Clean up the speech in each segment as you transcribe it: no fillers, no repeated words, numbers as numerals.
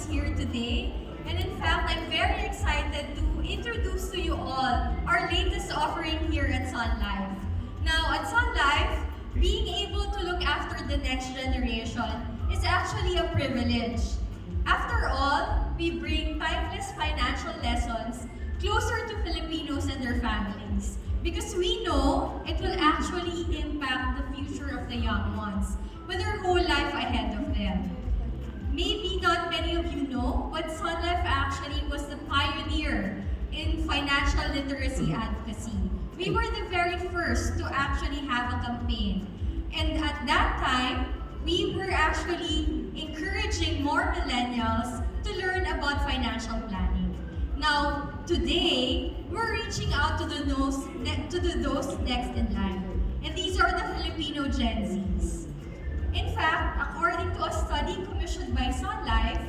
here today. And in fact, I'm very excited to introduce to you all our latest offering here at Sun Life. Now, at Sun Life, being able to look after the next generation is actually a privilege. After all, we bring timeless financial lessons closer to Filipinos and their families because we know it will actually impact the future of the young ones with their whole life ahead of them. Maybe not many of you know, but Sun Life actually was the pioneer in financial literacy advocacy. We were the very first to actually have a campaign. And at that time, we were actually encouraging more millennials to learn about financial planning. Now, today, we're reaching out to those next in line. And these are the Filipino Gen Zs. In fact, according to a study commissioned by Sun Life,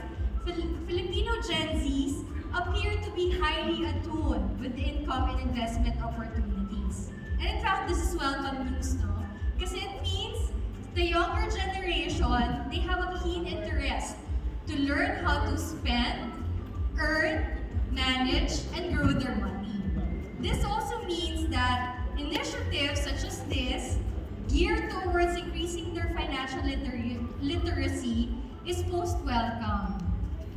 Filipino Gen Zs appear to be highly attuned with income and investment opportunities. And in fact, this is welcome news, no? Because it means the younger generation, they have a keen interest to learn how to spend, earn, manage, and grow their money. This also means that initiatives such as this, geared towards increasing their financial literacy, is most welcome.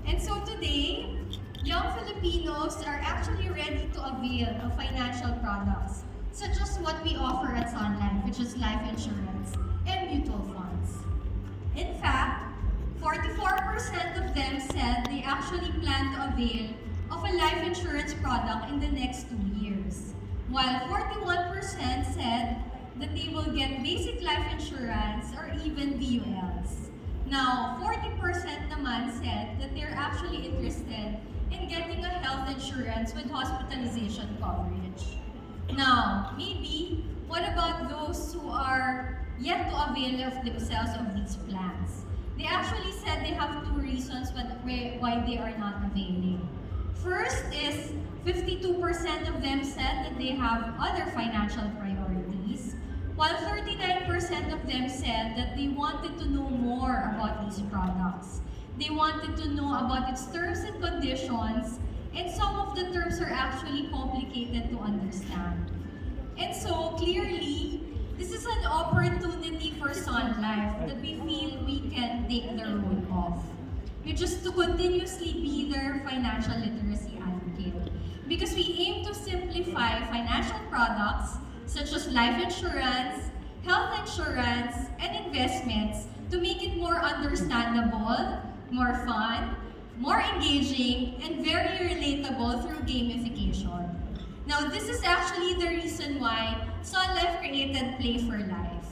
And so today, young Filipinos are actually ready to avail of financial products, such as what we offer at Sun Life, which is life insurance and mutual funds. In fact, 44% of them said they actually plan to avail of a life insurance product in the next 2 years, while 41% said that they will get basic life insurance or even VULs. Now, 40% naman said that they're actually interested in getting a health insurance with hospitalization coverage. Now, maybe, what about those who are yet to avail of themselves of these plans? They actually said they have 2 reasons why they are not availing. First is 52% of them said that they have other financial priorities, while 39% of them said that they wanted to know more about these products. They wanted to know about its terms and conditions, and some of the terms are actually complicated to understand. And so, clearly, this is an opportunity for Sun Life that we feel we can take the role of, which is to continuously be their financial literacy advocate. Because we aim to simplify financial products such as life insurance, health insurance, and investments to make it more understandable, more fun, more engaging, and very relatable through gamification. Now, this is actually the reason why Sun Life created Play for Life.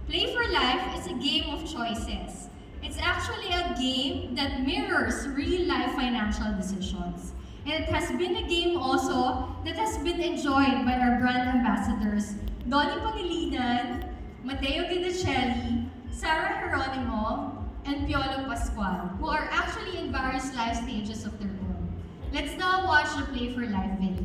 Play for Life is a game of choices. It's actually a game that mirrors real-life financial decisions. And it has been a game also that has been enjoyed by our brand ambassadors, Donnie Pangilinan, Mateo Guidicelli, Sarah Geronimo, and Piolo Pascual, who are actually in various life stages of their own. Let's now watch the Play for Life video.